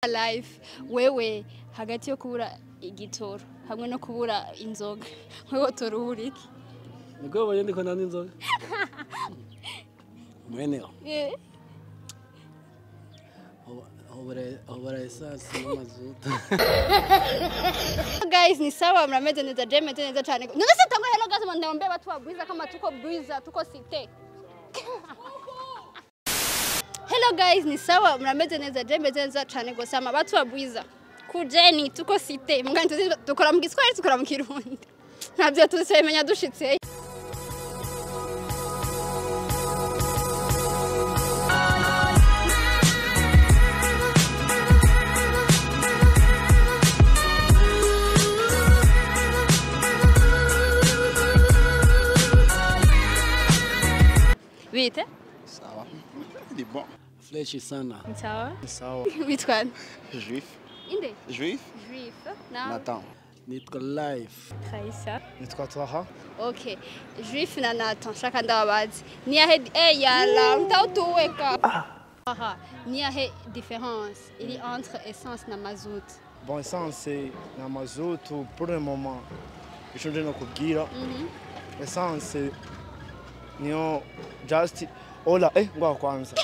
Life wewe hagati yo kubura igitoro hamwe no kubura inzoga wewe toruhura iki? Niko boye ndiko nani inzoga. Mweneo. Obara essence n'amazuta. Guys ni sawa mrameze neza jemeze neza cyane. None se tango hello guys ndambe batu babwiza kama tuko bwiza tuko cité. Hello guys ni sawa mrameze neza jemeze neza cyane gose ama batu babwiza. Kujeni tuko cité muganje dukora mu Giswahili tukora mu Kirundi. Ntabyo tusemenya dushitse. Vite? Sawa. Ni bon. Fresh sana. Sawa. Sawa. Bitwan. Juif. Inde? Juif. Juif. Na. Nathan. Nitwa Life. Raisa. Nitwa Twaha. Okay. Juif na Nathan shaka ndababazi. Ni ahe yala mtautuweka. Aha. Ni ahe différence il y entre essence na mazout. Bon, essence na mazout pour le moment. Je ne kubwira. Essence niyo just ola ngwa kwanza.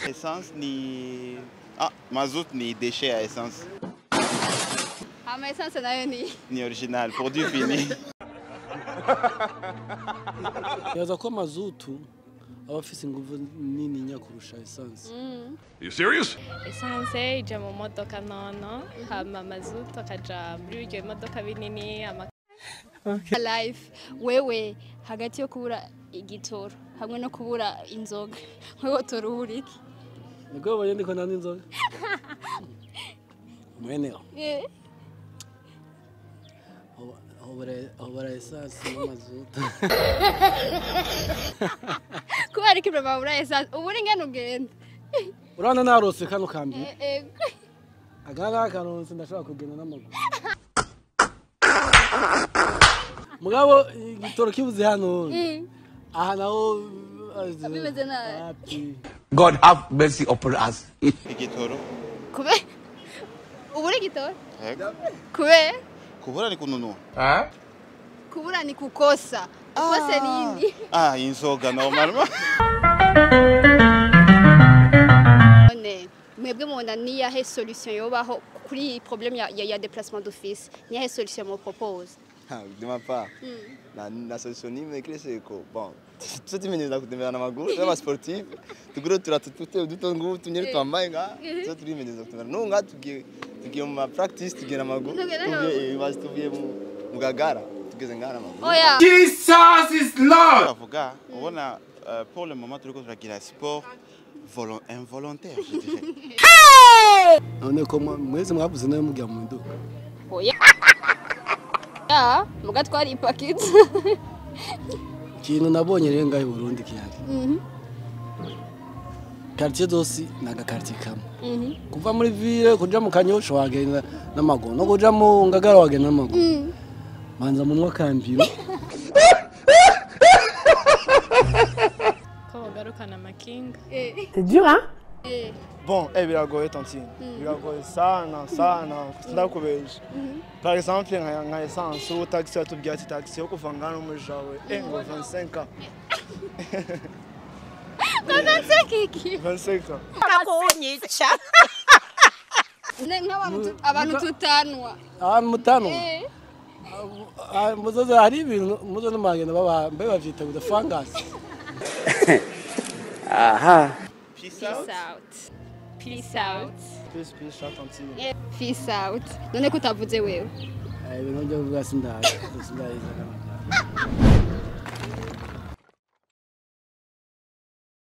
Essence ni mazout ni déchet à essence. Ama essence nayo ni original, produit fini. Yaza ko mazutu abafise inguvu nini nyakurusha essence. You serious? Essence ija mu modoka nono, hama mazutu akaja muri iryo modoka binini Life wewe hagati yo kubura igitoro hamwe no kubura inzoga wewe toruhura iki? Niko boye ndiko nani inzoga. Mweneo. Obara essence n'amazuta. Kubera iki baba ubura essence uburi ngene ugenda? Urana narose kano kambi. Agana karonse ndashaka kugenda n'amaguru. Mugabo igitoro kibuze hano. Aha naho abimeze nabi. God have mercy upon us. Igitoro. Kube? Ubura igitoro? Yego. Kube? Kubura ni kununua. Kubura ni kukosa. Kose nini? Inzoga normalement. None mwebwe mubona ni yahe solution yobaho kuri problème ya déplacement d'office? Ni yahe solution mo propose? De ma part, la solution nimwe c'est que bon, tout tu menye kutembea na maguru, kama sportif, tuguro turatutute udutongu tunyere twambaye nga, so turi menye kutembea. No nga tugiye mu practice tugiye na maguru, tugiye basi tugiye mu gagara, tugeze ngana maguru. Oya. Jesus is Lord. Avocat, ubona pour le moment turiko turagira sport involontaire, je dirais. None ko mweze mwavuze nayo mugiya mu nduka. Oya. Ya, muga twari packet. Kintu nabonye rero ngaho Burundi kiyari. Quartier dosi naga quartier kamwe. Kuva muri ville kuja mu Kanyosho wagenda n'amaguru no kuja mu Ngagara wagenda n'amaguru. Manza munwa kambiro. ko bagarukana amakinga. C'est dur hein? Bon, biragoye tantine. Biragoye sana ndakubeje. Par exemple, nka essence ou taxi atubwiye ati taxi yo kuva ngano muri jawe ngo 25 ans. 25 iki? 25 ans. Kakunyica. Abantu tutanwa. Abantu mutano. Muzoze hari ibintu muzo n'amagenda baba bavyita guda fungus. Aha. Peace out. Peace out. Peace out tantine. Peace out. None kutavuze wewe. Ibintu byo kuvuga sindaye.